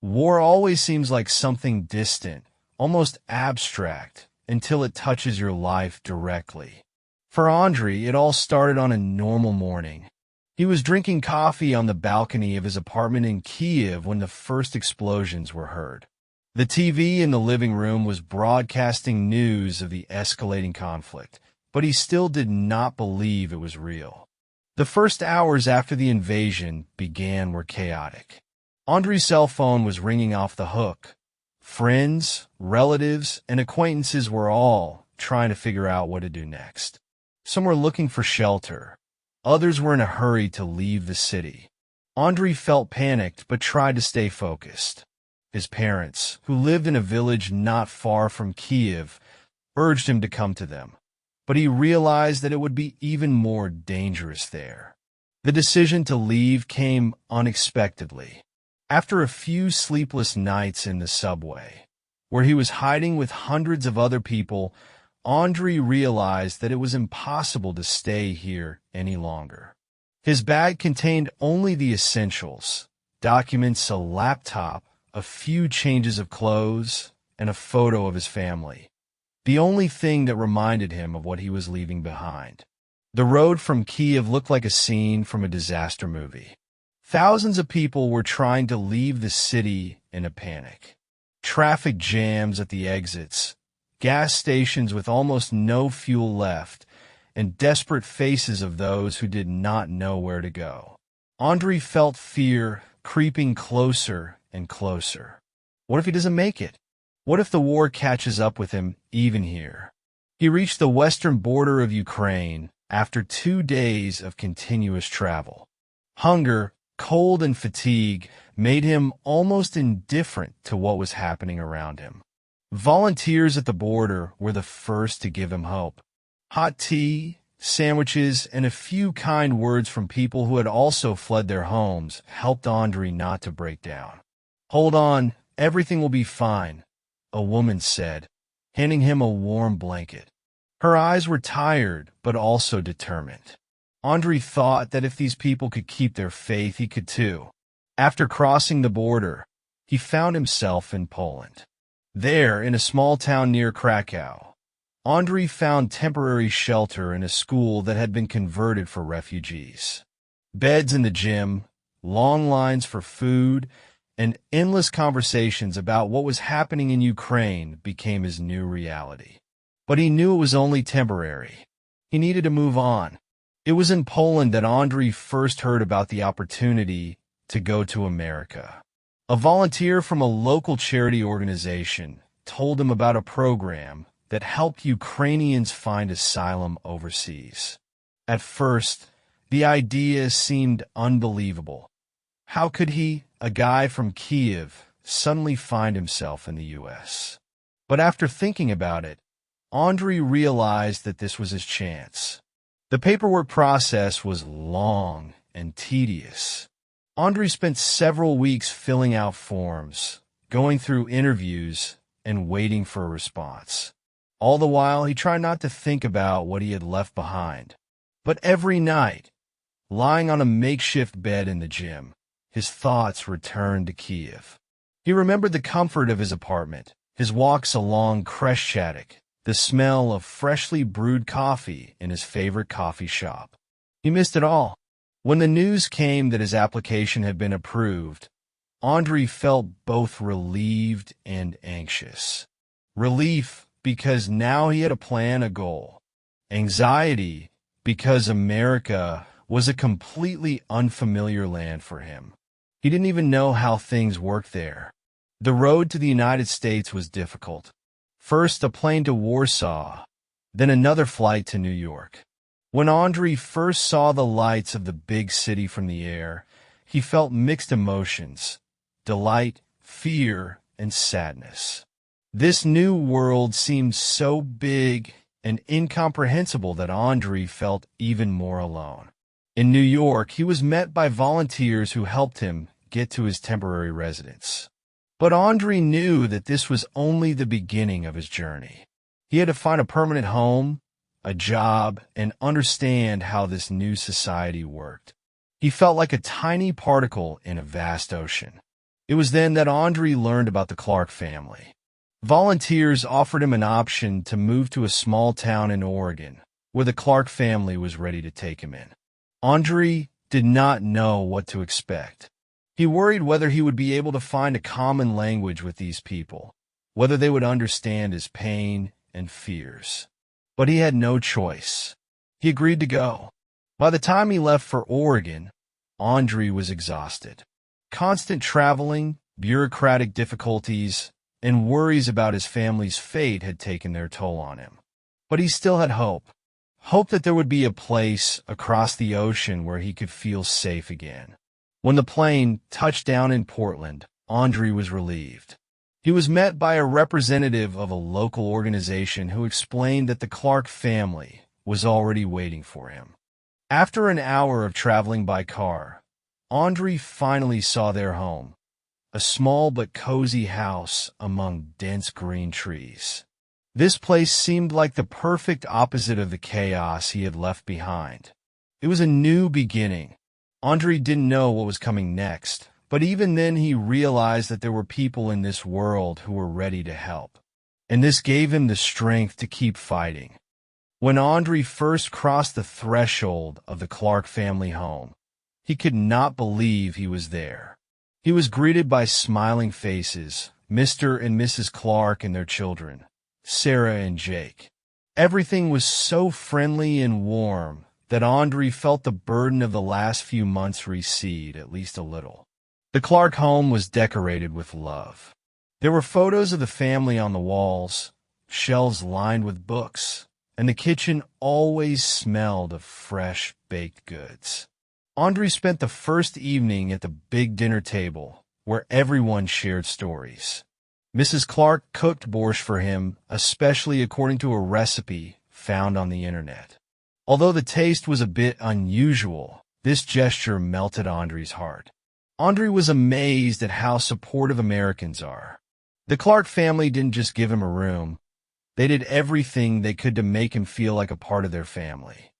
War always seems like something distant, almost abstract, until it touches your life directly. For Andriy, it all started on a normal morning. He was drinking coffee on the balcony of his apartment in Kiev when the first explosions were heard. The TV in the living room was broadcasting news of the escalating conflict, but he still did not believe it was real. The first hours after the invasion began were chaotic. Andriy's cell phone was ringing off the hook. Friends, relatives, and acquaintances were all trying to figure out what to do next. Some were looking for shelter. Others were in a hurry to leave the city. Andriy felt panicked but tried to stay focused. His parents, who lived in a village not far from Kiev, urged him to come to them. But he realized that it would be even more dangerous there. The decision to leave came unexpectedly. After a few sleepless nights in the subway, where he was hiding with hundreds of other people, Andriy realized that it was impossible to stay here any longer. His bag contained only the essentials: documents, a laptop, a few changes of clothes, and a photo of his family. The only thing that reminded him of what he was leaving behind. The road from Kiev looked like a scene from a disaster movie. Thousands of people were trying to leave the city in a panic. Traffic jams at the exits, gas stations with almost no fuel left, and desperate faces of those who did not know where to go. Andriy felt fear creeping closer and closer. What if he doesn't make it? What if the war catches up with him even here? He reached the western border of Ukraine after 2 days of continuous travel. Hunger, cold, and fatigue made him almost indifferent to what was happening around him. Volunteers at the border were the first to give him hope. Hot tea, sandwiches, and a few kind words from people who had also fled their homes helped Andriy not to break down. "Hold on, everything will be fine," a woman said, handing him a warm blanket. Her eyes were tired, but also determined. Andriy thought that if these people could keep their faith, he could too. After crossing the border, he found himself in Poland. There, in a small town near Krakow, Andriy found temporary shelter in a school that had been converted for refugees. Beds in the gym, long lines for food, and endless conversations about what was happening in Ukraine became his new reality. But he knew it was only temporary. He needed to move on. It was in Poland that Andriy first heard about the opportunity to go to America. A volunteer from a local charity organization told him about a program that helped Ukrainians find asylum overseas. At first, the idea seemed unbelievable. How could he, a guy from Kiev, suddenly find himself in the U.S.? But after thinking about it, Andriy realized that this was his chance. The paperwork process was long and tedious. Andriy spent several weeks filling out forms, going through interviews, and waiting for a response. All the while, he tried not to think about what he had left behind. But every night, lying on a makeshift bed in the gym, his thoughts returned to Kiev. He remembered the comfort of his apartment, his walks along Kreshchatik, the smell of freshly brewed coffee in his favorite coffee shop. He missed it all. When the news came that his application had been approved, Andriy felt both relieved and anxious. Relief because now he had a plan, a goal. Anxiety because America was a completely unfamiliar land for him. He didn't even know how things worked there. The road to the United States was difficult. First a plane to Warsaw, then another flight to New York. When Andriy first saw the lights of the big city from the air, he felt mixed emotions: delight, fear, and sadness. This new world seemed so big and incomprehensible that Andriy felt even more alone. In New York, he was met by volunteers who helped him get to his temporary residence. But Andriy knew that this was only the beginning of his journey. He had to find a permanent home, a job, and understand how this new society worked. He felt like a tiny particle in a vast ocean. It was then that Andriy learned about the Clark family. Volunteers offered him an option to move to a small town in Oregon, where the Clark family was ready to take him in. Andriy did not know what to expect. He worried whether he would be able to find a common language with these people, whether they would understand his pain and fears. But he had no choice. He agreed to go. By the time he left for Oregon, Andriy was exhausted. Constant traveling, bureaucratic difficulties, and worries about his family's fate had taken their toll on him. But he still had hope. Hope that there would be a place across the ocean where he could feel safe again. When the plane touched down in Portland, Andriy was relieved. He was met by a representative of a local organization who explained that the Clark family was already waiting for him. After an hour of traveling by car, Andriy finally saw their home, a small but cozy house among dense green trees. This place seemed like the perfect opposite of the chaos he had left behind. It was a new beginning. Andriy didn't know what was coming next, but even then he realized that there were people in this world who were ready to help. And this gave him the strength to keep fighting. When Andriy first crossed the threshold of the Clark family home, he could not believe he was there. He was greeted by smiling faces, Mr. and Mrs. Clark and their children, Sarah and Jake. Everything was so friendly and warm that Andriy felt the burden of the last few months recede at least a little. The Clark home was decorated with love. There were photos of the family on the walls, shelves lined with books, and the kitchen always smelled of fresh baked goods. Andriy spent the first evening at the big dinner table, where everyone shared stories. Mrs. Clark cooked borscht for him, especially according to a recipe found on the internet. Although the taste was a bit unusual, this gesture melted Andriy's heart. Andriy was amazed at how supportive Americans are. The Clark family didn't just give him a room. They did everything they could to make him feel like a part of their family.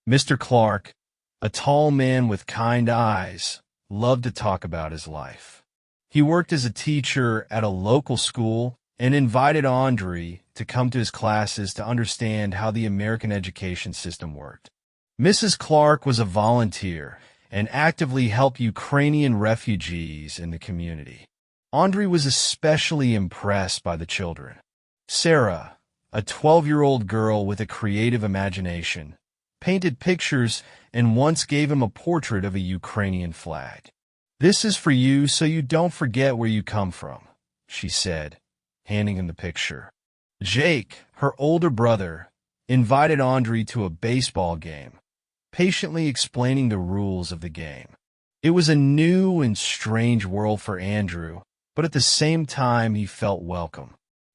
Mr. Clark, a tall man with kind eyes, loved to talk about his life. He worked as a teacher at a local school and invited Andriy to come to his classes to understand how the American education system worked. Mrs. Clark was a volunteer and actively helped Ukrainian refugees in the community. Andriy was especially impressed by the children. Sarah, a 12-year-old girl with a creative imagination, painted pictures and once gave him a portrait of a Ukrainian flag. "This is for you so you don't forget where you come from," she said, handing him the picture. Jake, her older brother, invited Andriy to a baseball game, patiently explaining the rules of the game. It was a new and strange world for Andrew, but at the same time he felt welcome.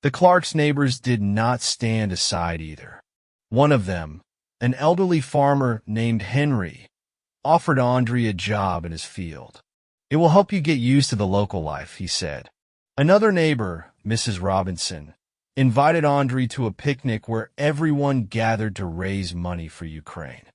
The Clark's neighbors did not stand aside either. One of them, an elderly farmer named Henry, offered Andriy a job in his field. "It will help you get used to the local life," he said. Another neighbor, Mrs. Robinson, invited Andriy to a picnic where everyone gathered to raise money for Ukraine.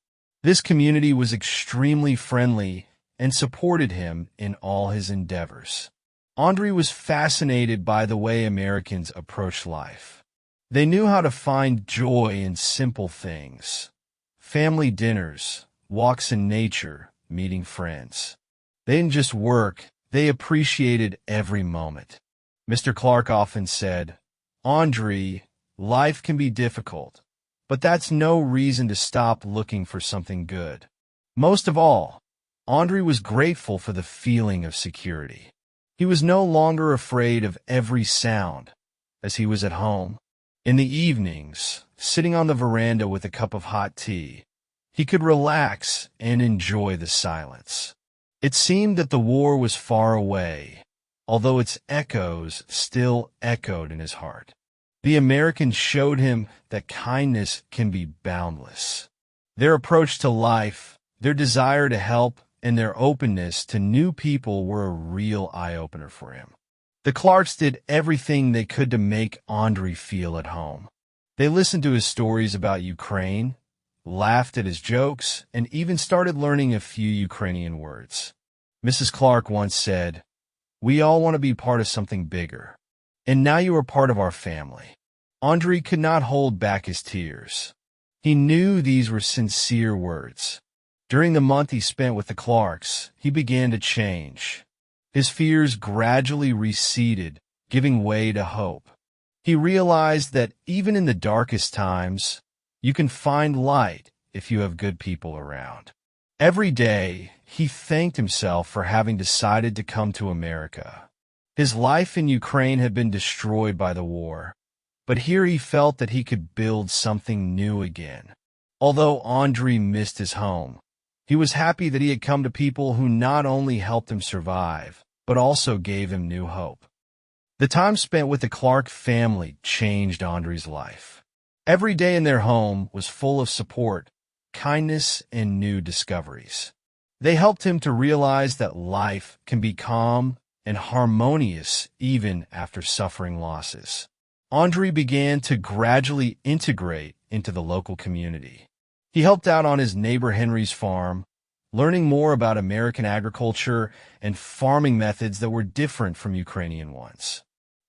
This community was extremely friendly and supported him in all his endeavors. Andriy was fascinated by the way Americans approached life. They knew how to find joy in simple things. Family dinners, walks in nature, meeting friends. They didn't just work, they appreciated every moment. Mr. Clark often said, "Andriy, life can be difficult, but that's no reason to stop looking for something good." Most of all, Andriy was grateful for the feeling of security. He was no longer afraid of every sound, as he was at home. In the evenings, sitting on the veranda with a cup of hot tea, he could relax and enjoy the silence. It seemed that the war was far away, although its echoes still echoed in his heart. The Americans showed him that kindness can be boundless. Their approach to life, their desire to help, and their openness to new people were a real eye-opener for him. The Clarks did everything they could to make Andriy feel at home. They listened to his stories about Ukraine, laughed at his jokes, and even started learning a few Ukrainian words. Mrs. Clark once said, We all want to be part of something bigger. And now you are part of our family." Andriy could not hold back his tears. He knew these were sincere words. During the month he spent with the Clarks, he began to change. His fears gradually receded, giving way to hope. He realized that even in the darkest times, you can find light if you have good people around. Every day, he thanked himself for having decided to come to America. His life in Ukraine had been destroyed by the war, but here he felt that he could build something new again. Although Andriy missed his home, he was happy that he had come to people who not only helped him survive, but also gave him new hope. The time spent with the Clark family changed Andriy's life. Every day in their home was full of support, kindness, and new discoveries. They helped him to realize that life can be calm and harmonious even after suffering losses. Andriy began to gradually integrate into the local community. He helped out on his neighbor Henry's farm, learning more about American agriculture and farming methods that were different from Ukrainian ones.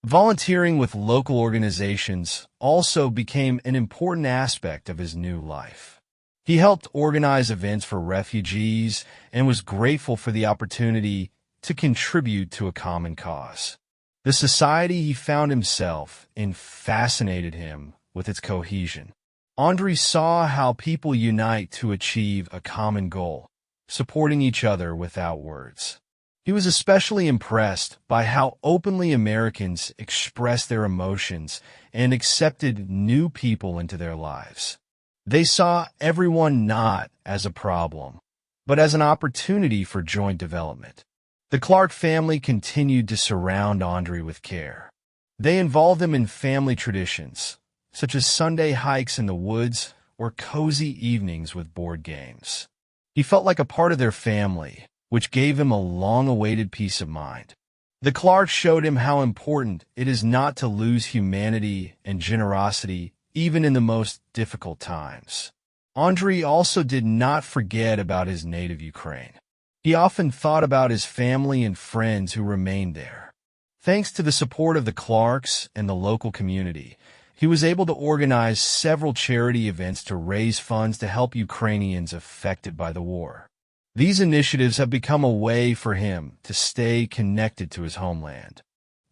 Volunteering with local organizations also became an important aspect of his new life. He helped organize events for refugees and was grateful for the opportunity to contribute to a common cause. The society he found himself in fascinated him with its cohesion. Andriy saw how people unite to achieve a common goal, supporting each other without words. He was especially impressed by how openly Americans expressed their emotions and accepted new people into their lives. They saw everyone not as a problem, but as an opportunity for joint development. The Clark family continued to surround Andriy with care. They involved him in family traditions, such as Sunday hikes in the woods or cozy evenings with board games. He felt like a part of their family, which gave him a long-awaited peace of mind. The Clarks showed him how important it is not to lose humanity and generosity even in the most difficult times. Andriy also did not forget about his native Ukraine. He often thought about his family and friends who remained there. Thanks to the support of the Clarks and the local community, he was able to organize several charity events to raise funds to help Ukrainians affected by the war. These initiatives have become a way for him to stay connected to his homeland.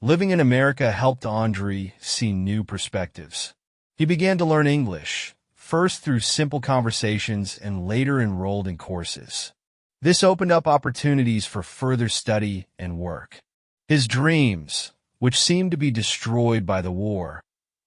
Living in America helped Andriy see new perspectives. He began to learn English, first through simple conversations and later enrolled in courses. This opened up opportunities for further study and work. His dreams, which seemed to be destroyed by the war,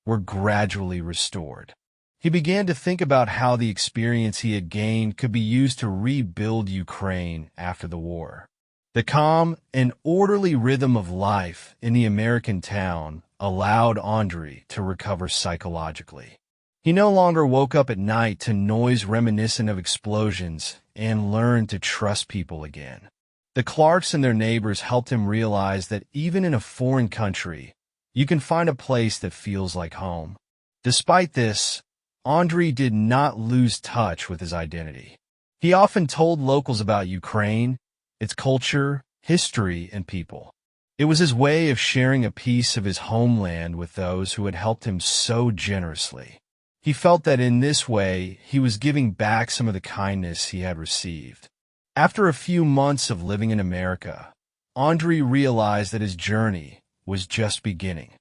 were gradually restored. He began to think about how the experience he had gained could be used to rebuild Ukraine after the war. The calm and orderly rhythm of life in the American town allowed Andriy to recover psychologically. He no longer woke up at night to noise reminiscent of explosions and learned to trust people again. The Clarks and their neighbors helped him realize that even in a foreign country, you can find a place that feels like home. Despite this, Andriy did not lose touch with his identity. He often told locals about Ukraine, its culture, history, and people. It was his way of sharing a piece of his homeland with those who had helped him so generously. He felt that in this way, he was giving back some of the kindness he had received. After a few months of living in America, Andriy realized that his journey was just beginning.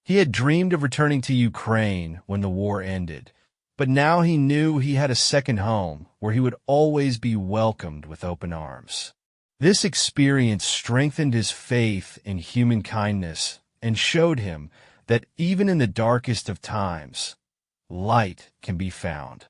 He had dreamed of returning to Ukraine when the war ended, but now he knew he had a second home where he would always be welcomed with open arms. This experience strengthened his faith in human kindness and showed him that even in the darkest of times, light can be found.